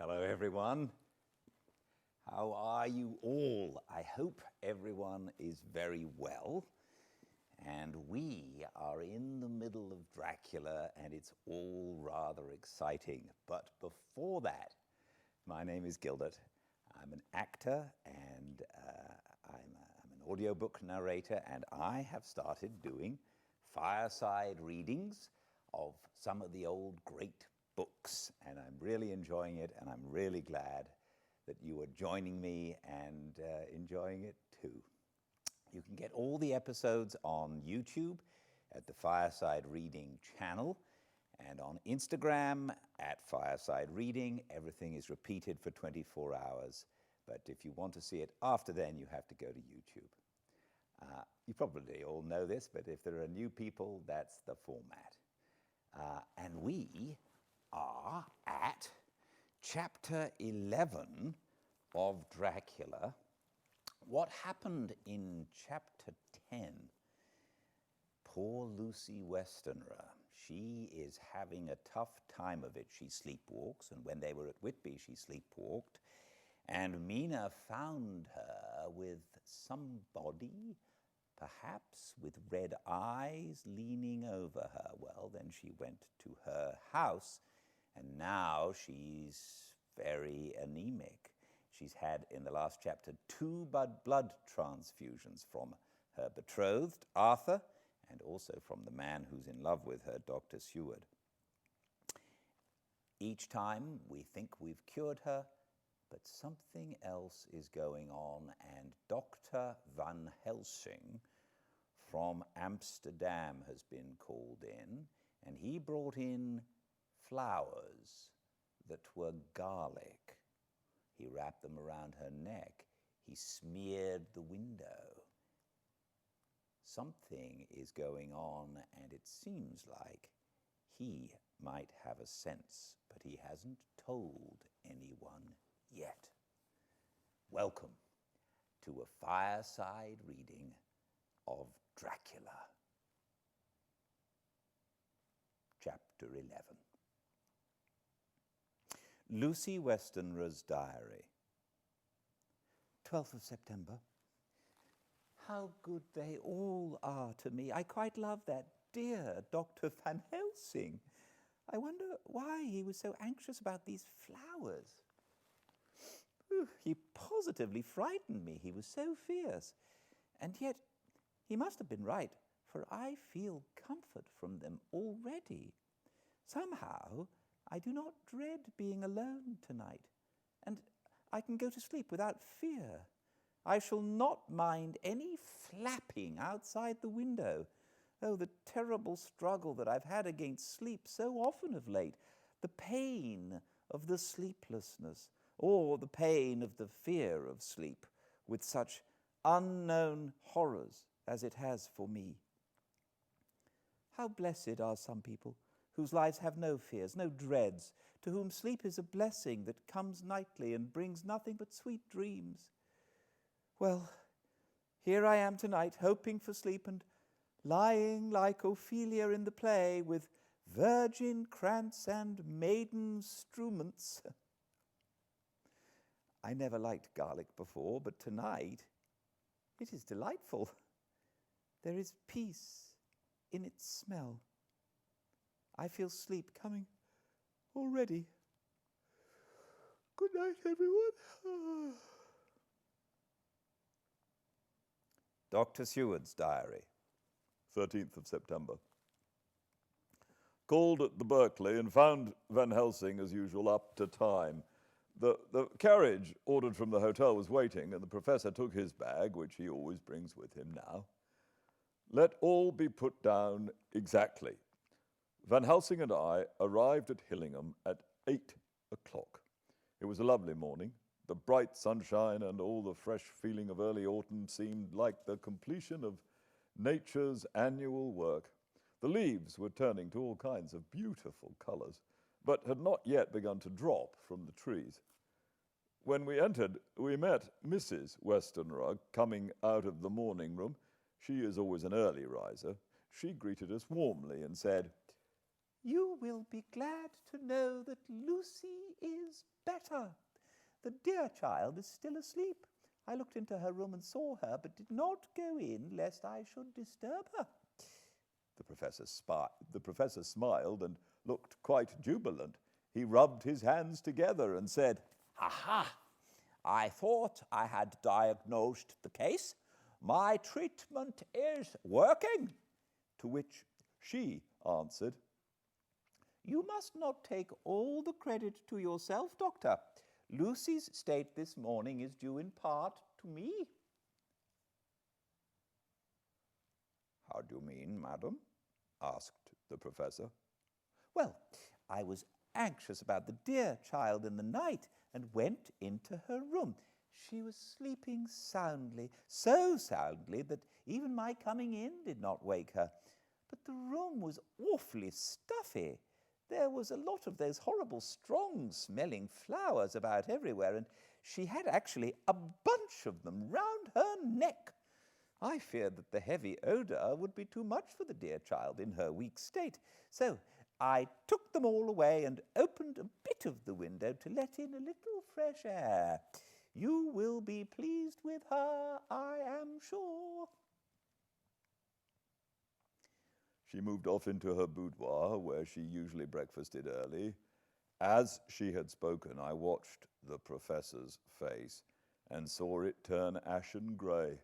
Hello everyone. How are you all? I hope everyone is very well. And we are in the middle of Dracula and it's all rather exciting. But before that, my name is Gildart. I'm an actor and I'm an audiobook narrator, and I have started doing fireside readings of some of the old great books, and I'm really enjoying it, and I'm really glad that you are joining me and enjoying it too. You can get all the episodes on YouTube at the Fireside Reading channel, and on Instagram at Fireside Reading. Everything is repeated for 24 hours, but if you want to see it after then, you have to go to YouTube. You probably all know this, but if there are new people, that's the format. And we are at chapter 11 of Dracula. What happened in chapter 10? Poor Lucy Westenra. She is having a tough time of it. She sleepwalks, and when they were at Whitby, she sleepwalked. And Mina found her with somebody, perhaps with red eyes, leaning over her. Well, then she went to her house, and now she's very anemic. She's had, in the last chapter, 2 blood transfusions from her betrothed, Arthur, and also from the man who's in love with her, Dr. Seward. Each time we think we've cured her, but something else is going on, and Dr. Van Helsing from Amsterdam has been called in, and he brought in flowers that were garlic. He wrapped them around her neck. He smeared the window. Something is going on, and it seems like he might have a sense, but he hasn't told anyone yet. Welcome to a fireside reading of Dracula, chapter 11. Lucy Westenra's diary. 12th of September. How good they all are to me. I quite love that dear Dr. Van Helsing. I wonder why he was so anxious about these flowers. He positively frightened me. He was so fierce. And yet, he must have been right, for I feel comfort from them already. Somehow, I do not dread being alone tonight, and I can go to sleep without fear. I shall not mind any flapping outside the window. Oh, the terrible struggle that I've had against sleep so often of late, the pain of the sleeplessness, or the pain of the fear of sleep, with such unknown horrors as it has for me. How blessed are some people whose lives have no fears, no dreads, to whom sleep is a blessing that comes nightly and brings nothing but sweet dreams. Well, here I am tonight, hoping for sleep and lying like Ophelia in the play with virgin krantz and maiden struments. I never liked garlic before, but tonight it is delightful. There is peace in its smell. I feel sleep coming already. Good night, everyone. Dr. Seward's diary, 13th of September. Called at the Berkeley and found Van Helsing, as usual, up to time. The carriage ordered from the hotel was waiting, and the professor took his bag, which he always brings with him now. Let all be put down exactly. Van Helsing and I arrived at Hillingham at 8 o'clock. It was a lovely morning. The bright sunshine and all the fresh feeling of early autumn seemed like the completion of nature's annual work. The leaves were turning to all kinds of beautiful colors, but had not yet begun to drop from the trees. When we entered, we met Mrs. Westenra coming out of the morning room. She is always an early riser. She greeted us warmly and said, You will be glad to know that Lucy is better. The dear child is still asleep. I looked into her room and saw her, but did not go in lest I should disturb her." The professor smiled and looked quite jubilant. He rubbed his hands together and said, "Aha! I thought I had diagnosed the case. My treatment is working." To which she answered, "You must not take all the credit to yourself, Doctor. Lucy's state this morning is due in part to me." "How do you mean, madam?" asked the professor. "Well, I was anxious about the dear child in the night and went into her room. She was sleeping soundly, so soundly that even my coming in did not wake her. But the room was awfully stuffy. There was a lot of those horrible strong-smelling flowers about everywhere, and she had actually a bunch of them round her neck. I feared that the heavy odour would be too much for the dear child in her weak state. So I took them all away and opened a bit of the window to let in a little fresh air. You will be pleased with her, I am sure." She moved off into her boudoir, where she usually breakfasted early. As she had spoken, I watched the professor's face and saw it turn ashen grey.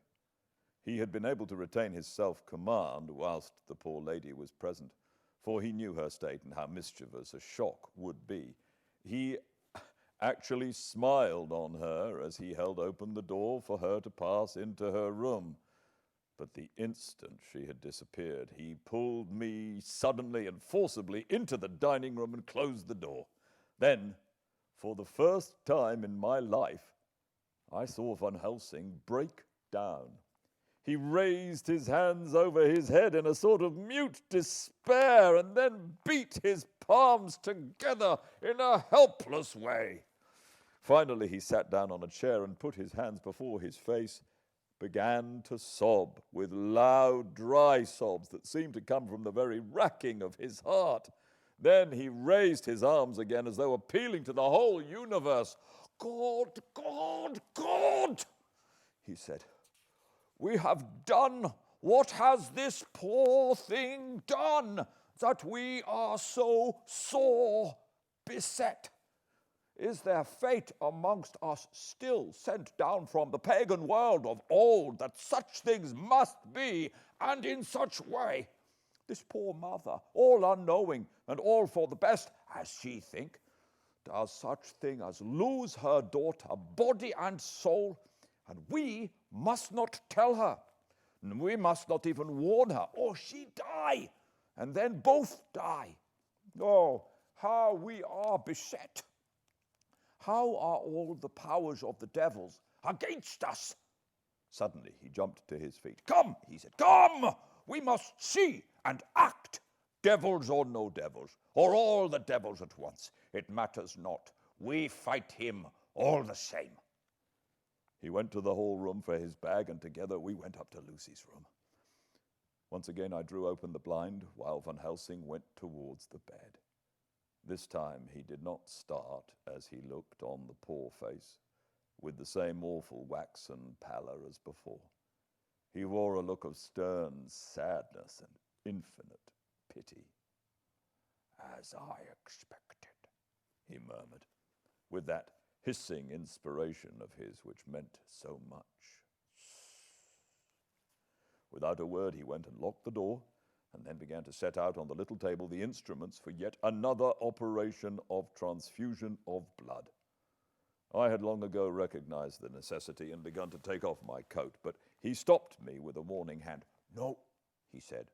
He had been able to retain his self-command whilst the poor lady was present, for he knew her state and how mischievous a shock would be. He actually smiled on her as he held open the door for her to pass into her room. But the instant she had disappeared, he pulled me suddenly and forcibly into the dining room and closed the door. Then, for the first time in my life, I saw Van Helsing break down. He raised his hands over his head in a sort of mute despair and then beat his palms together in a helpless way. Finally, he sat down on a chair and put his hands before his face, began to sob with loud, dry sobs that seemed to come from the very racking of his heart. Then he raised his arms again as though appealing to the whole universe. "God, God, God," he said. "We have done what has this poor thing done, that we are so sore beset? Is there fate amongst us still sent down from the pagan world of old that such things must be, and in such way? This poor mother, all unknowing and all for the best, as she think, does such thing as lose her daughter, body and soul, and we must not tell her. We must not even warn her, or she die, and then both die. Oh, how we are beset! How are all the powers of the devils against us?" Suddenly he jumped to his feet. "Come," he said, "come! We must see and act. Devils or no devils, or all the devils at once, it matters not. We fight him all the same." He went to the hall room for his bag, and together we went up to Lucy's room. Once again I drew open the blind, while Van Helsing went towards the bed. This time he did not start as he looked on the poor face, with the same awful waxen pallor as before. He wore a look of stern sadness and infinite pity. "As I expected," he murmured, with that hissing inspiration of his which meant so much. Without a word he went and locked the door, and then began to set out on the little table the instruments for yet another operation of transfusion of blood. I had long ago recognized the necessity and begun to take off my coat, but he stopped me with a warning hand. "No," he said,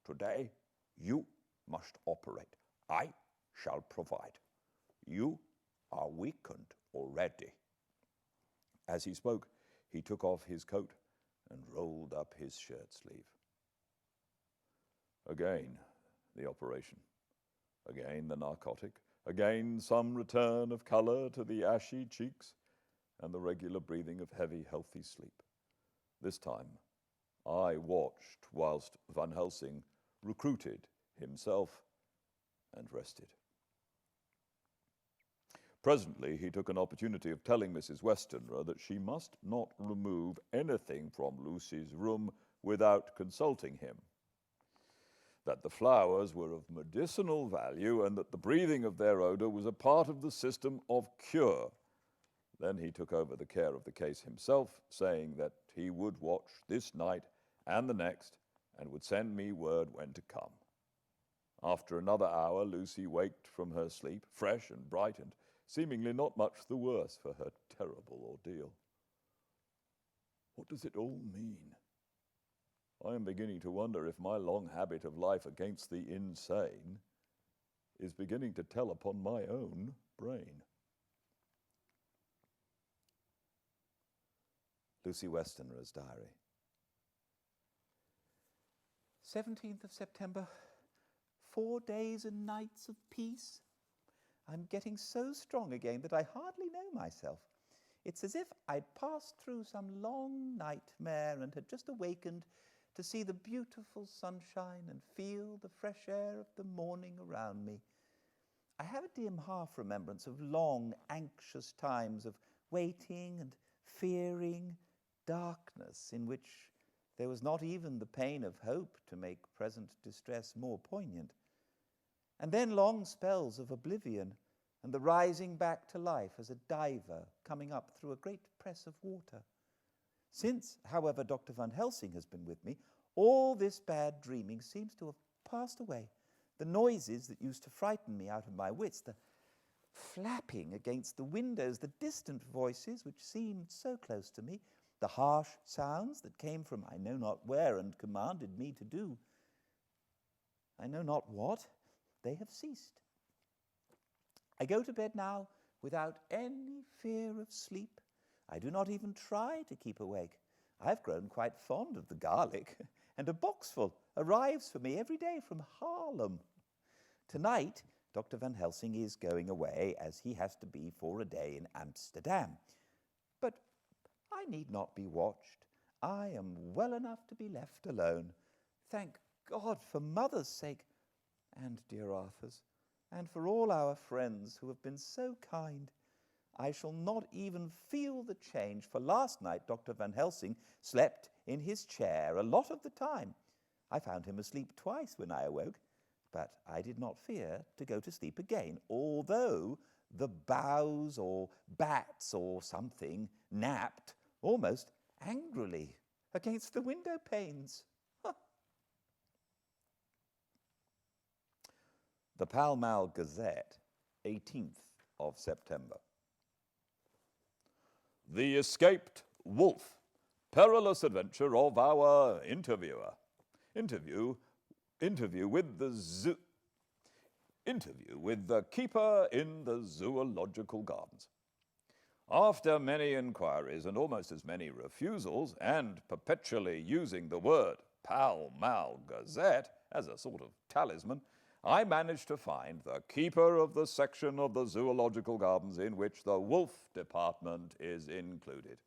"today you must operate. I shall provide. You are weakened already." As he spoke, he took off his coat and rolled up his shirt sleeve. Again the operation, again the narcotic, again some return of colour to the ashy cheeks, and the regular breathing of heavy, healthy sleep. This time I watched whilst Van Helsing recruited himself and rested. Presently, he took an opportunity of telling Mrs. Westenra that she must not remove anything from Lucy's room without consulting him, that the flowers were of medicinal value, and that the breathing of their odor was a part of the system of cure. Then he took over the care of the case himself, saying that he would watch this night and the next, and would send me word when to come. After another hour, Lucy waked from her sleep, fresh and bright, and seemingly not much the worse for her terrible ordeal. What does it all mean? I am beginning to wonder if my long habit of life against the insane is beginning to tell upon my own brain. Lucy Westenra's diary. 17th of September, 4 days and nights of peace. I'm getting so strong again that I hardly know myself. It's as if I'd passed through some long nightmare and had just awakened to see the beautiful sunshine and feel the fresh air of the morning around me. I have a dim half-remembrance of long, anxious times of waiting and fearing, darkness in which there was not even the pain of hope to make present distress more poignant. And then long spells of oblivion and the rising back to life as a diver coming up through a great press of water. Since, however, Dr. Van Helsing has been with me, all this bad dreaming seems to have passed away. The noises that used to frighten me out of my wits, the flapping against the windows, the distant voices which seemed so close to me, the harsh sounds that came from I know not where and commanded me to do I know not what, they have ceased. I go to bed now without any fear of sleep. I do not even try to keep awake. I've grown quite fond of the garlic, and a boxful arrives for me every day from Haarlem. Tonight, Dr. Van Helsing is going away, as he has to be for a day in Amsterdam. But I need not be watched. I am well enough to be left alone. Thank God for Mother's sake, and dear Arthur's, and for all our friends who have been so kind. I shall not even feel the change, for last night Dr. Van Helsing slept in his chair a lot of the time. I found him asleep twice when I awoke, but I did not fear to go to sleep again, although the boughs or bats or something napped almost angrily against the window panes. The Pall Mall Gazette, 18th of September. The Escaped Wolf, perilous adventure of our interviewer. Interview with the keeper in the zoological gardens. After many inquiries and almost as many refusals, and perpetually using the word Pall Mall Gazette as a sort of talisman, I managed to find the keeper of the section of the zoological gardens in which the wolf department is included.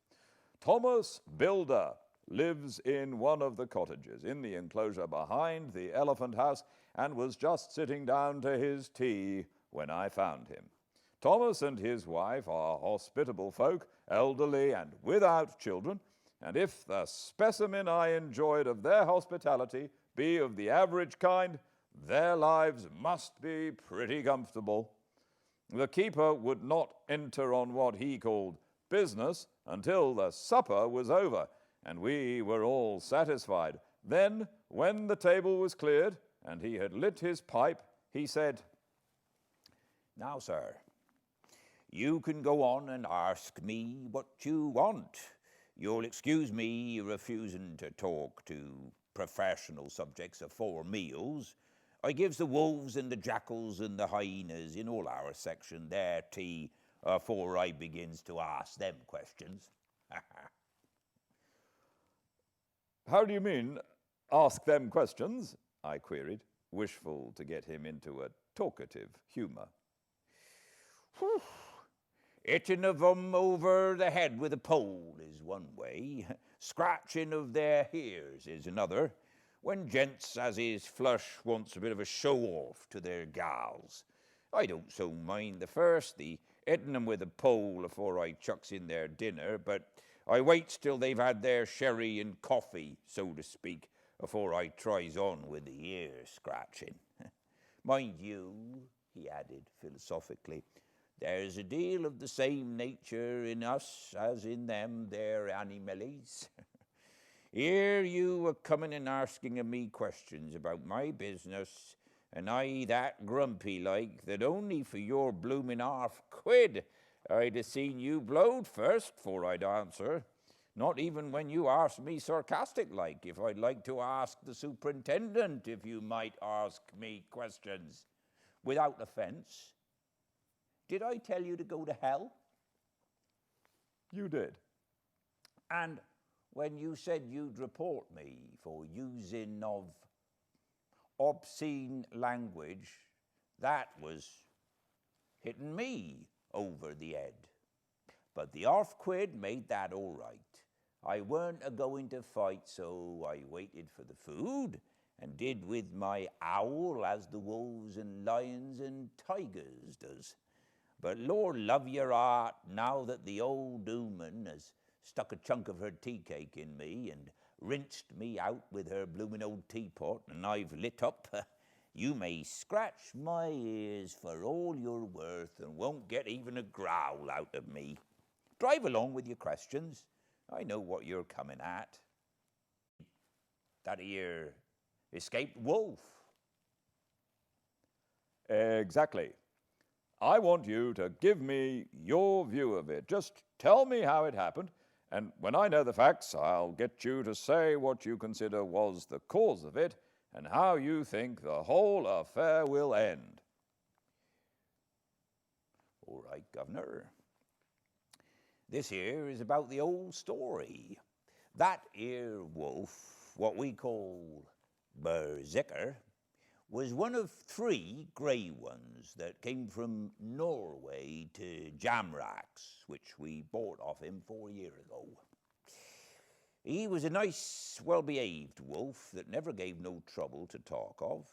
Thomas Builder lives in one of the cottages in the enclosure behind the elephant house and was just sitting down to his tea when I found him. Thomas and his wife are hospitable folk, elderly and without children, and if the specimen I enjoyed of their hospitality be of the average kind, their lives must be pretty comfortable. The keeper would not enter on what he called business until the supper was over, and we were all satisfied. Then, when the table was cleared and he had lit his pipe, he said, "Now, sir, you can go on and ask me what you want. You'll excuse me refusing to talk to professional subjects afore meals. I gives the wolves and the jackals and the hyenas in all our section their tea afore I begins to ask them questions." "How do you mean, ask them questions?" I queried, wishful to get him into a talkative humor. "Hitting of them over the head with a pole is one way. Scratching of their ears is another. when gents as is flush wants a bit of a show-off to their gals. I don't so mind the first, the hitting 'em with a pole afore I chucks in their dinner, but I waits till they've had their sherry and coffee, so to speak, afore I tries on with the ear scratching. Mind you, he added philosophically, there's a deal of the same nature in us as in them there animalies. Here you a coming and asking of me questions about my business, and I that grumpy like that only for your bloomin' £50 I'd have seen you blowed first 'fore I'd answer. Not even when you asked me sarcastic like if I'd like to ask the superintendent if you might ask me questions. Without offence, did I tell you to go to hell? You did. And when you said you'd report me for using of obscene language, that was hitting me over the head. But the £50 made that all right. I weren't a-going to fight, so I waited for the food and did with my owl as the wolves and lions and tigers does. But Lord love your heart, now that the old ooman has stuck a chunk of her tea cake in me and rinsed me out with her bloomin' old teapot, and I've lit up, you may scratch my ears for all you're worth and won't get even a growl out of me. Drive along with your questions. I know what you're coming at. That here escaped wolf. Exactly. I want you to give me your view of it. Just tell me how it happened, and when I know the facts, I'll get you to say what you consider was the cause of it and how you think the whole affair will end. All right, Governor. This here is about the old story. That here wolf, what we call Berserker, was one of 3 grey ones that came from Norway to Jamrach's, which we bought off him 4 years ago. He was a nice, well-behaved wolf that never gave no trouble to talk of.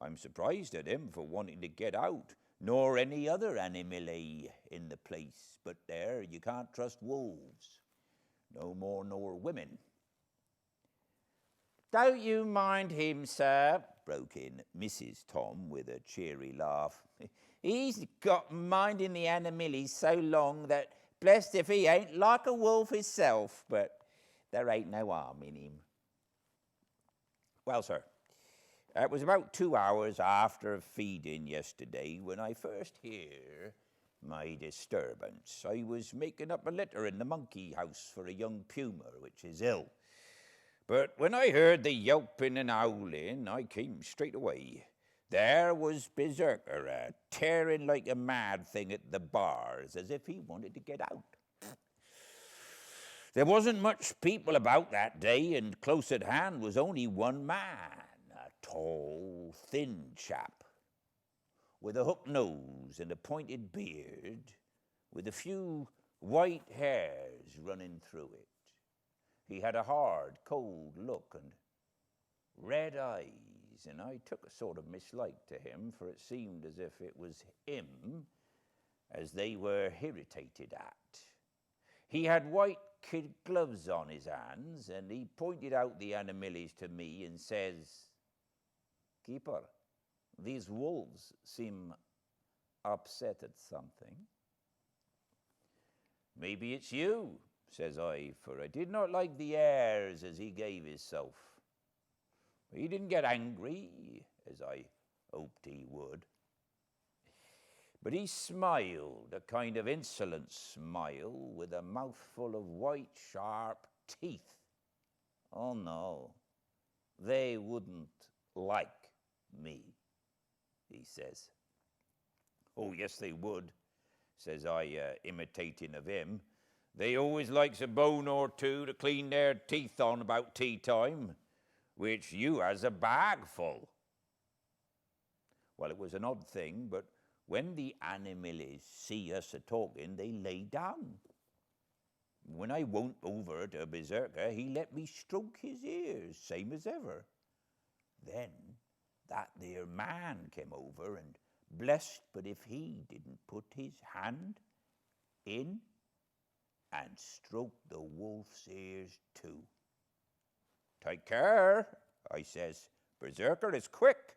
I'm surprised at him for wanting to get out, nor any other animile in the place, but there you can't trust wolves, no more nor women. Don't you mind him, sir, broke in Mrs. Tom with a cheery laugh. He's got minding the animile so long that, blessed if he ain't like a wolf himself, but there ain't no harm in him. Well, sir, it was about 2 hours after feeding yesterday when I first hear my disturbance. I was making up a litter in the monkey house for a young puma which is ill. But when I heard the yelping and howling, I came straight away. There was Berserker, tearing like a mad thing at the bars, as if he wanted to get out. There wasn't much people about that day, and close at hand was only one man, a tall, thin chap, with a hooked nose and a pointed beard, with a few white hairs running through it. He had a hard, cold look and red eyes, and I took a sort of mislike to him, for it seemed as if it was him as they were irritated at. He had white kid gloves on his hands, and he pointed out the animals to me and says, "Keeper, these wolves seem upset at something." "Maybe it's you," says I, for I did not like the airs as he gave himself. He didn't get angry, as I hoped he would. But he smiled, a kind of insolent smile, with a mouthful of white, sharp teeth. "Oh, no, they wouldn't like me," he says. "Oh, yes, they would," says I, imitating of him. "They always likes a bone or two to clean their teeth on about tea time, which you has a bag full." Well, it was an odd thing, but when the animals see us a-talking, they lay down. When I went over to Berserker, he let me stroke his ears, same as ever. Then that there man came over, and blessed but if he didn't put his hand in and stroke the wolf's ears too. Take care, I says. Berserker is quick.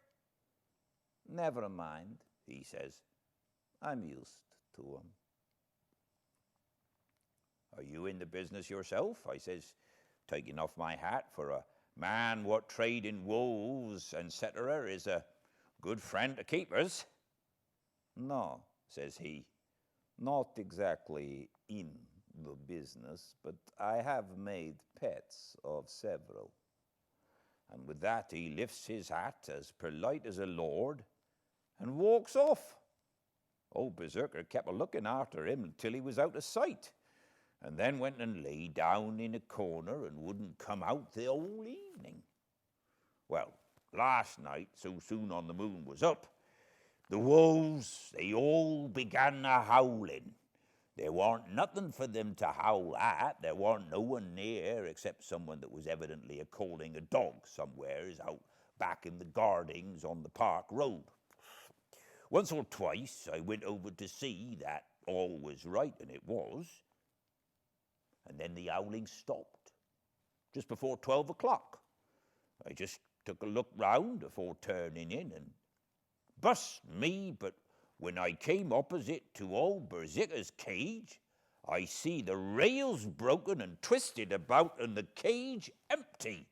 Never mind, he says. I'm used to 'em. Are you in the business yourself? I says, taking off my hat, for a man what trade in wolves, etc., is a good friend to keepers. No, says he, not exactly in the business, but I have made pets of several. And with that he lifts his hat as polite as a lord and walks off. Old Berserker kept a-looking after him until he was out of sight, and then went and lay down in a corner and wouldn't come out the whole evening. Well, last night, so soon on the moon was up, the wolves, they all began a-howling. There warn't nothing for them to howl at. There warn't no one near except someone that was evidently a-calling a dog somewheres out back in the gardings on the park road. Once or twice I went over to see that all was right, and it was. And then the howling stopped, just before 12 o'clock. I just took a look round afore turning in, and bust me, but when I came opposite to old Berserker's cage, I see the rails broken and twisted about and the cage empty.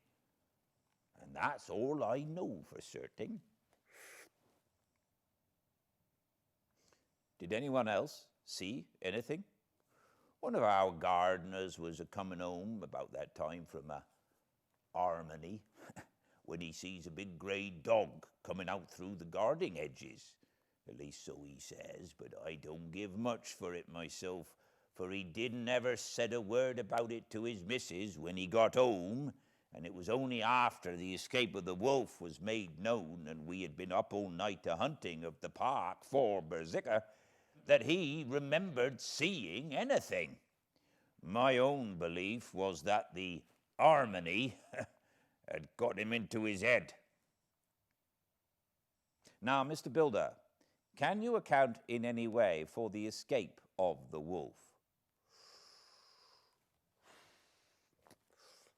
And that's all I know for certain. Did anyone else see anything? One of our gardeners was a-coming home about that time from a harmony when he sees a big grey dog coming out through the garden edges. At least so he says, but I don't give much for it myself, for he didn't ever said a word about it to his missus when he got home, and it was only after the escape of the wolf was made known and we had been up all night a-hunting of the park for Berserker that he remembered seeing anything. My own belief was that the harmony had got him into his head. Now, Mr. Builder, can you account in any way for the escape of the wolf?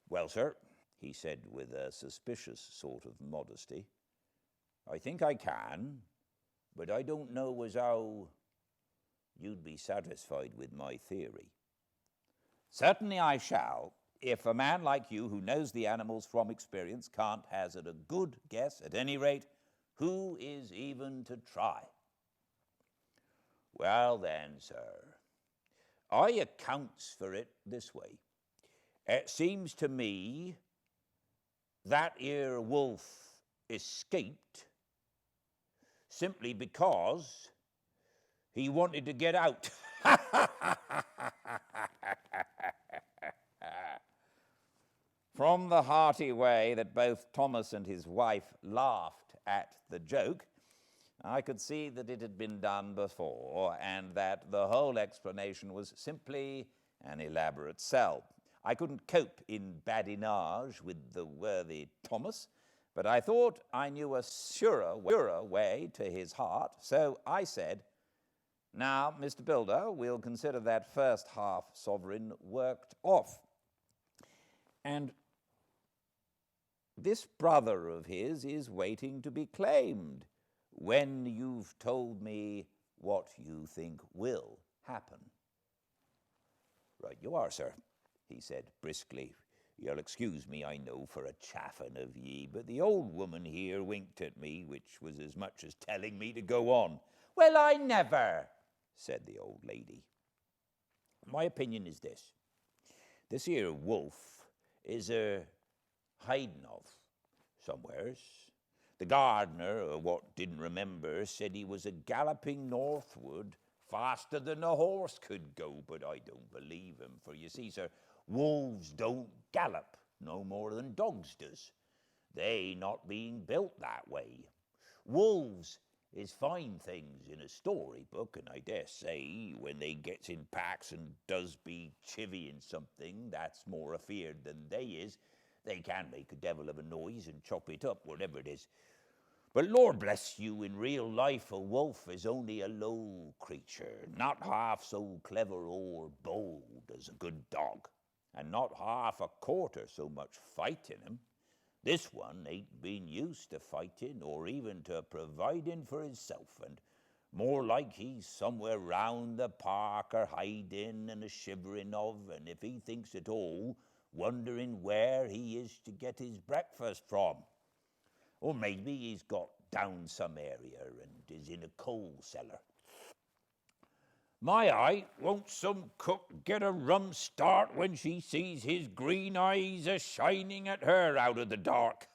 Well, sir, he said with a suspicious sort of modesty, I think I can, but I don't know as how you'd be satisfied with my theory. Certainly I shall, if a man like you who knows the animals from experience can't hazard a good guess. At any rate, who is even to try? Well then, sir, I accounts for it this way. It seems to me that 'ere wolf escaped simply because he wanted to get out. From the hearty way that both Thomas and his wife laughed at the joke, I could see that it had been done before, and that the whole explanation was simply an elaborate sell. I couldn't cope in badinage with the worthy Thomas, but I thought I knew a surer way to his heart, so I said, now, Mr. Builder, we'll consider that first half sovereign worked off. And this brother of his is waiting to be claimed when you've told me what you think will happen. Right you are, sir, he said briskly. You'll excuse me, I know, for a chaffing of ye, but the old woman here winked at me, which was as much as telling me to go on. Well, I never, said the old lady. My opinion is this. This here wolf is a hiding of somewheres. The gardener, what didn't remember, said he was a galloping northward faster than a horse could go, but I don't believe him, for you see, sir, wolves don't gallop no more than dogs does, they not being built that way. Wolves is fine things in a storybook, and I dare say when they gets in packs and does be chivying something that's more afeard than they is, They can make a devil of a noise and chop it up, whatever it is. But Lord bless you, in real life a wolf is only a low creature, not half so clever or bold as a good dog, and not half a quarter so much fight in him. This one ain't been used to fighting or even to providing for himself, and more like he's somewhere round the park or hiding and a shivering of, and if he thinks at all, wondering where he is to get his breakfast from. Or maybe he's got down some area and is in a coal cellar. My eye, won't some cook get a rum start when she sees his green eyes a-shining at her out of the dark?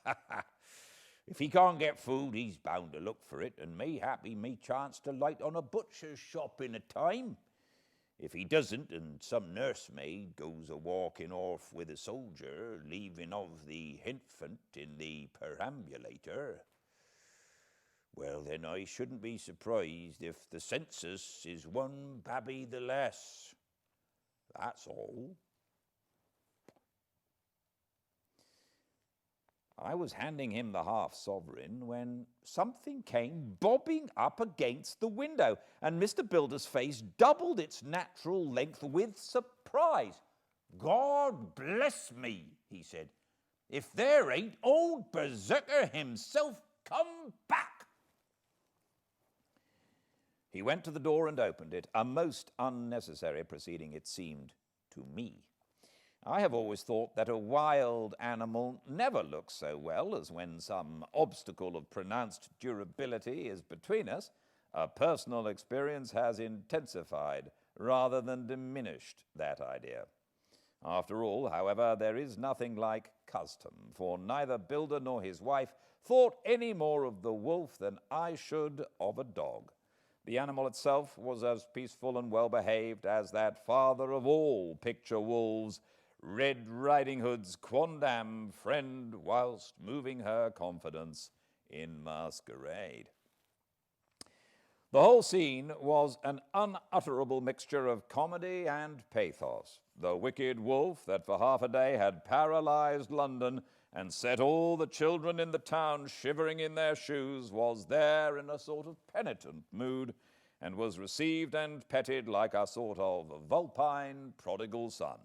If he can't get food, he's bound to look for it, and mayhap he may chance to light on a butcher's shop in a time. If he doesn't, and some nursemaid goes a-walking off with a soldier, leaving of the infant in the perambulator, well, then I shouldn't be surprised if the census is one babby the less. That's all. I was handing him the half-sovereign when something came bobbing up against the window, and Mr. Builder's face doubled its natural length with surprise. God bless me, he said, if there ain't old Berserker himself come back. He went to the door and opened it, a most unnecessary proceeding, it seemed to me. I have always thought that a wild animal never looks so well as when some obstacle of pronounced durability is between us. A personal experience has intensified rather than diminished that idea. After all, however, there is nothing like custom, for neither Builder nor his wife thought any more of the wolf than I should of a dog. The animal itself was as peaceful and well-behaved as that father of all picture wolves, Red Riding Hood's quondam friend, whilst moving her confidence in masquerade. The whole scene was an unutterable mixture of comedy and pathos. The wicked wolf that for half a day had paralyzed London and set all the children in the town shivering in their shoes was there in a sort of penitent mood, and was received and petted like a sort of vulpine prodigal son.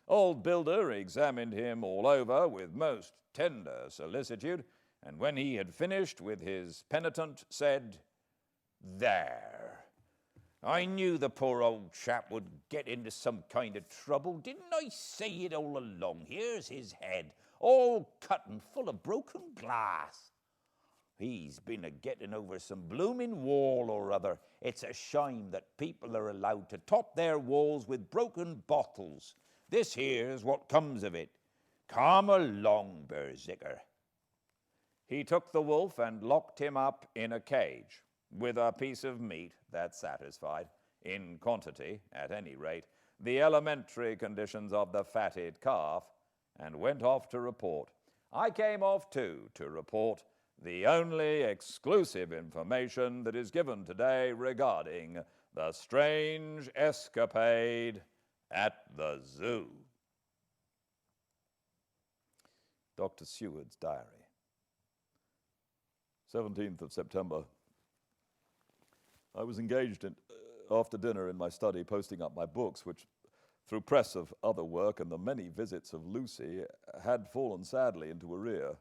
Old Builder examined him all over with most tender solicitude, and when he had finished with his penitent, said, "There, I knew the poor old chap would get into some kind of trouble. Didn't I say it all along? Here's his head, all cut and full of broken glass. He's been a-getting over some blooming wall or other. It's a shame that people are allowed to top their walls with broken bottles. This here's what comes of it. Come along, Berserker." He took the wolf and locked him up in a cage, with a piece of meat that satisfied, in quantity at any rate, the elementary conditions of the fatted calf, and went off to report. I came off too to report the only exclusive information that is given today regarding the strange escapade at the zoo. Dr. Seward's diary. 17th of September. I was engaged after dinner in my study posting up my books, which, through press of other work and the many visits of Lucy, had fallen sadly into arrear.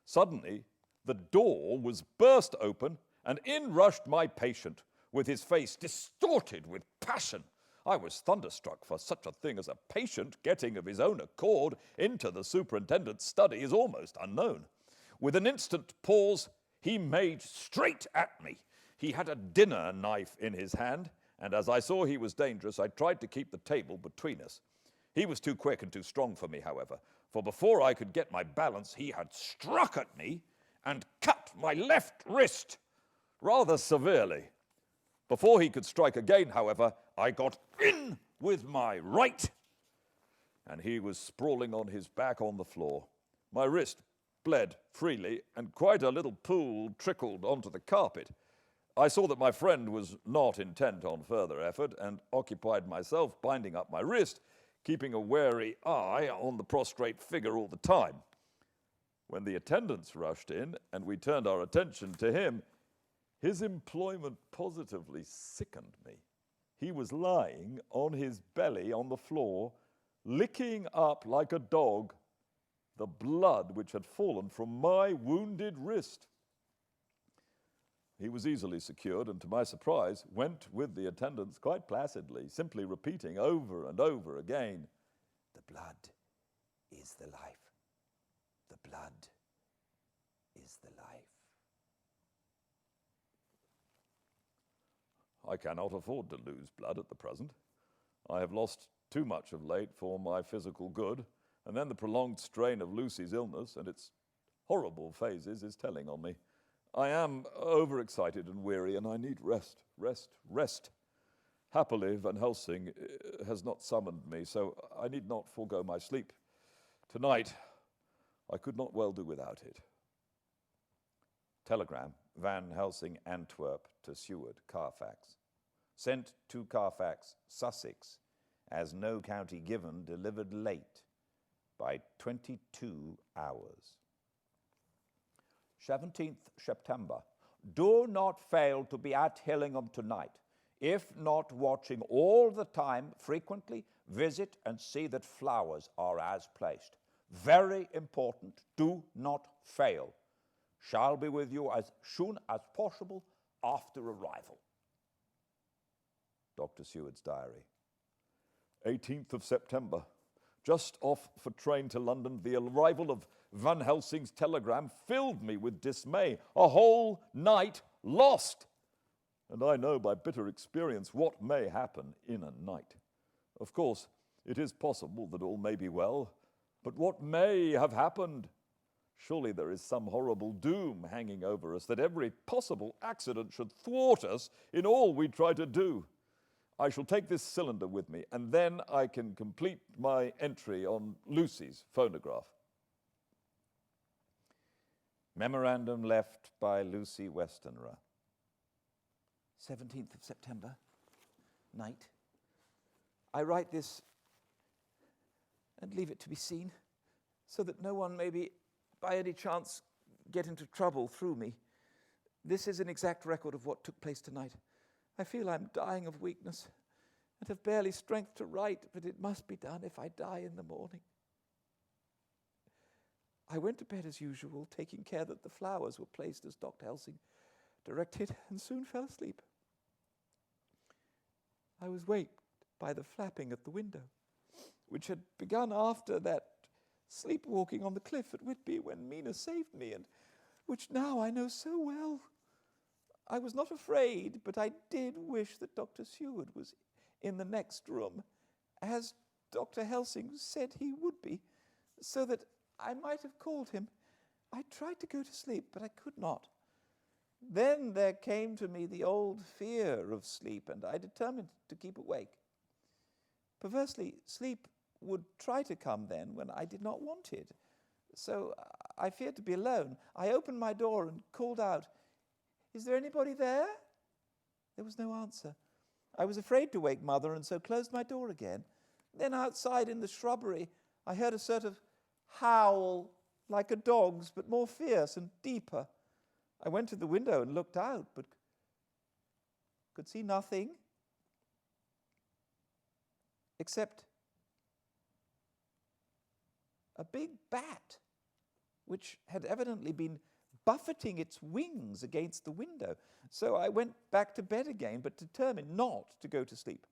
Suddenly, the door was burst open, and in rushed my patient, with his face distorted with passion. I was thunderstruck, for such a thing as a patient getting of his own accord into the superintendent's study is almost unknown. With an instant pause, he made straight at me. He had a dinner knife in his hand, and as I saw he was dangerous, I tried to keep the table between us. He was too quick and too strong for me, however, for before I could get my balance, he had struck at me and cut my left wrist rather severely. Before he could strike again, however, I got in with my right, and he was sprawling on his back on the floor. My wrist bled freely, and quite a little pool trickled onto the carpet. I saw that my friend was not intent on further effort, and occupied myself binding up my wrist, keeping a wary eye on the prostrate figure all the time. When the attendants rushed in and we turned our attention to him, his employment positively sickened me. He was lying on his belly on the floor, licking up like a dog the blood which had fallen from my wounded wrist. He was easily secured, and to my surprise, went with the attendants quite placidly, simply repeating over and over again, "The blood is the life. The blood is the life." I cannot afford to lose blood at the present. I have lost too much of late for my physical good, and then the prolonged strain of Lucy's illness and its horrible phases is telling on me. I am overexcited and weary, and I need rest, rest, rest. Happily, Van Helsing has not summoned me, so I need not forego my sleep. Tonight, I could not well do without it. Telegram, Van Helsing, Antwerp to Seward, Carfax. Sent to Carfax, Sussex, as no county given, delivered late by 22 hours. 17th September. Do not fail to be at Hillingham tonight. If not watching all the time, frequently visit and see that flowers are as placed. Very important. Do not fail. Shall be with you as soon as possible after arrival. Dr. Seward's diary. 18th of September. Just off for train to London, the arrival of Van Helsing's telegram filled me with dismay. A whole night lost! And I know by bitter experience what may happen in a night. Of course, it is possible that all may be well, but what may have happened? Surely there is some horrible doom hanging over us, that every possible accident should thwart us in all we try to do. I shall take this cylinder with me, and then I can complete my entry on Lucy's phonograph. Memorandum left by Lucy Westenra. 17th of September, night. I write this and leave it to be seen, so that no one may by any chance get into trouble through me. This is an exact record of what took place tonight. I feel I'm dying of weakness and have barely strength to write, but it must be done if I die in the morning. I went to bed as usual, taking care that the flowers were placed as Dr. Helsing directed, and soon fell asleep. I was waked by the flapping at the window, which had begun after that sleepwalking on the cliff at Whitby when Mina saved me, and which now I know so well. I was not afraid, but I did wish that Dr. Seward was in the next room, as Dr. Helsing said he would be, so that I might have called him. I tried to go to sleep, but I could not. Then there came to me the old fear of sleep, and I determined to keep awake. Perversely, sleep would try to come then when I did not want it. So I feared to be alone. I opened my door and called out, "Is there anybody there?" There was no answer. I was afraid to wake Mother, and so closed my door again. Then outside in the shrubbery, I heard a sort of howl, like a dog's, but more fierce and deeper. I went to the window and looked out, but could see nothing except a big bat, which had evidently been buffeting its wings against the window. So I went back to bed again, but determined not to go to sleep.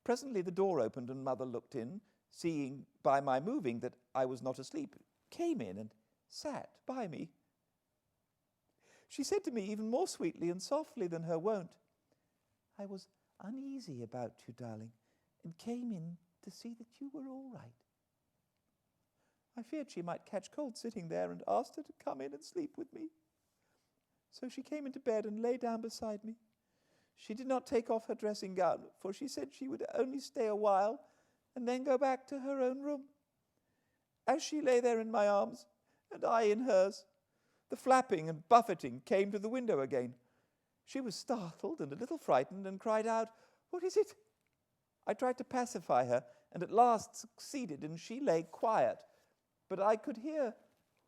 Presently the door opened, and Mother looked in, seeing by my moving that I was not asleep, came in and sat by me. She said to me even more sweetly and softly than her wont, "I was uneasy about you, darling, and came in to see that you were all right." I feared she might catch cold sitting there, and asked her to come in and sleep with me. So she came into bed and lay down beside me. She did not take off her dressing gown, for she said she would only stay a while and then go back to her own room. As she lay there in my arms, and I in hers, the flapping and buffeting came to the window again. She was startled and a little frightened, and cried out, "What is it?" I tried to pacify her, and at last succeeded, and she lay quiet. But I could hear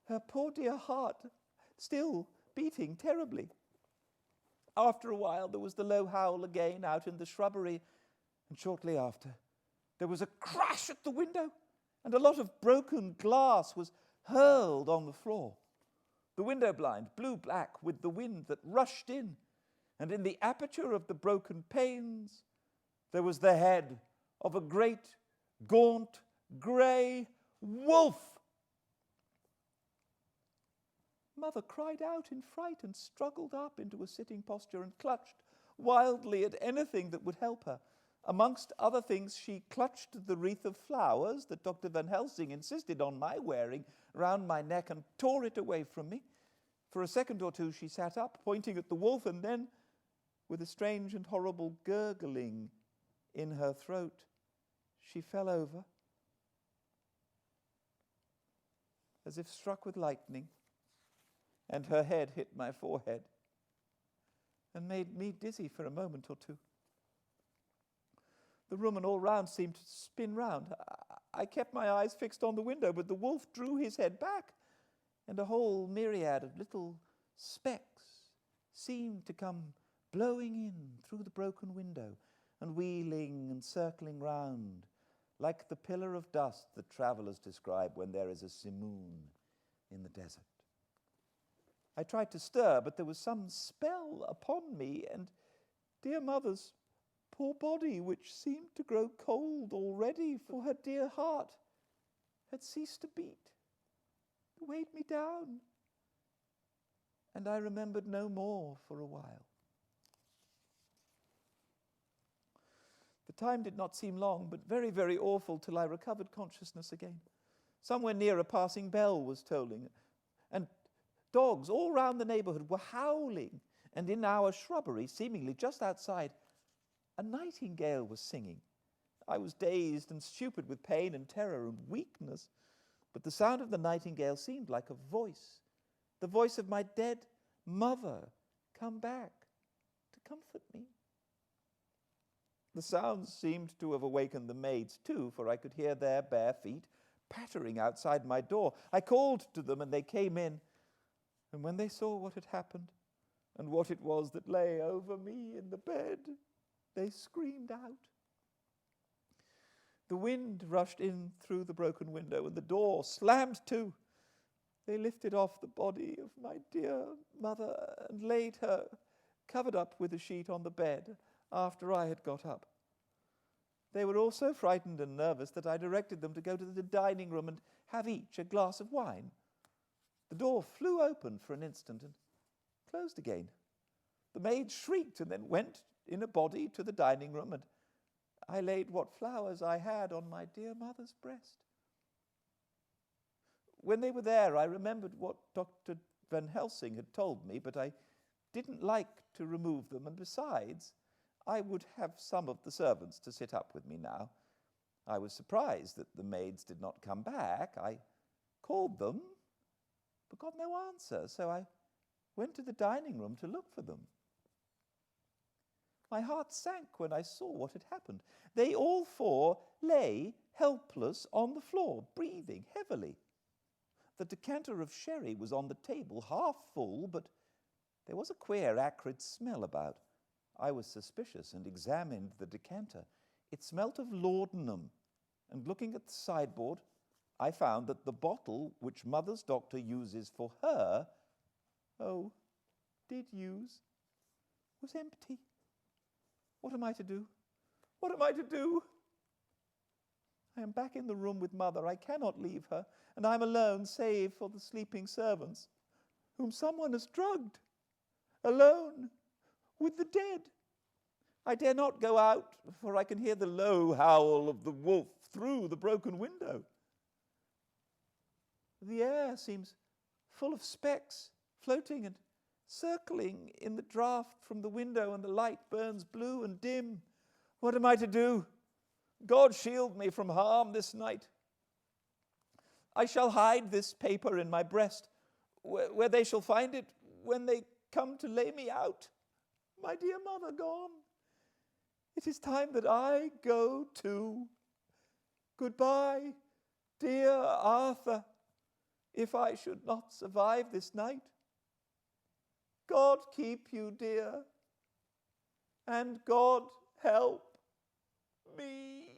her poor dear heart still beating terribly. After a while, there was the low howl again out in the shrubbery, and shortly after, there was a crash at the window, and a lot of broken glass was hurled on the floor. The window blind blew black with the wind that rushed in, and in the aperture of the broken panes, there was the head of a great, gaunt, grey wolf. Mother cried out in fright and struggled up into a sitting posture and clutched wildly at anything that would help her. Amongst other things, she clutched the wreath of flowers that Dr. Van Helsing insisted on my wearing round my neck and tore it away from me. For a second or two she sat up, pointing at the wolf, and then, with a strange and horrible gurgling in her throat, she fell over, as if struck with lightning, and her head hit my forehead and made me dizzy for a moment or two. The room and all round seemed to spin round. I kept my eyes fixed on the window, but the wolf drew his head back, and a whole myriad of little specks seemed to come blowing in through the broken window and wheeling and circling round, like the pillar of dust that travellers describe when there is a simoon in the desert. I tried to stir, but there was some spell upon me, and dear mother's poor body, which seemed to grow cold already, for her dear heart had ceased to beat, weighed me down, and I remembered no more for a while. The time did not seem long, but very, very awful, till I recovered consciousness again. Somewhere near, a passing bell was tolling, and dogs all round the neighbourhood were howling, and in our shrubbery, seemingly just outside, a nightingale was singing. I was dazed and stupid with pain and terror and weakness, but the sound of the nightingale seemed like a voice, the voice of my dead mother, come back to comfort me. The sounds seemed to have awakened the maids too, for I could hear their bare feet pattering outside my door. I called to them, and they came in, and when they saw what had happened and what it was that lay over me in the bed, they screamed out. The wind rushed in through the broken window, and the door slammed to. They lifted off the body of my dear mother and laid her, covered up with a sheet, on the bed after I had got up. They were all so frightened and nervous that I directed them to go to the dining room and have each a glass of wine. The door flew open for an instant and closed again. The maid shrieked and then went in a body to the dining room, and I laid what flowers I had on my dear mother's breast. When they were there, I remembered what Dr. Van Helsing had told me, but I didn't like to remove them, and besides, I would have some of the servants to sit up with me now. I was surprised that the maids did not come back. I called them, but got no answer, so I went to the dining room to look for them. My heart sank when I saw what had happened. They all four lay helpless on the floor, breathing heavily. The decanter of sherry was on the table, half full, but there was a queer, acrid smell about. I was suspicious and examined the decanter. It smelt of laudanum, and looking at the sideboard, I found that the bottle which Mother's doctor uses for her, did use, was empty. What am I to do? What am I to do? I am back in the room with Mother. I cannot leave her, and I am alone, save for the sleeping servants, whom someone has drugged. Alone, with the dead. I dare not go out, for I can hear the low howl of the wolf through the broken window. The air seems full of specks, floating and circling in the draught from the window, and the light burns blue and dim. What am I to do? God shield me from harm this night. I shall hide this paper in my breast, where they shall find it when they come to lay me out. My dear mother gone. It is time that I go too. Goodbye, dear Arthur, if I should not survive this night. God keep you, dear, and God help me.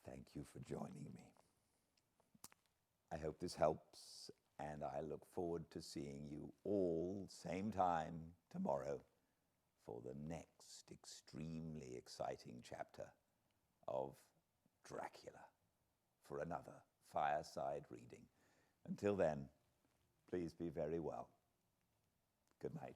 Thank you for joining me. I hope this helps, and I look forward to seeing you all same time tomorrow for the next extremely exciting chapter of Dracula for another Fireside Reading. Until then, please be very well. Good night.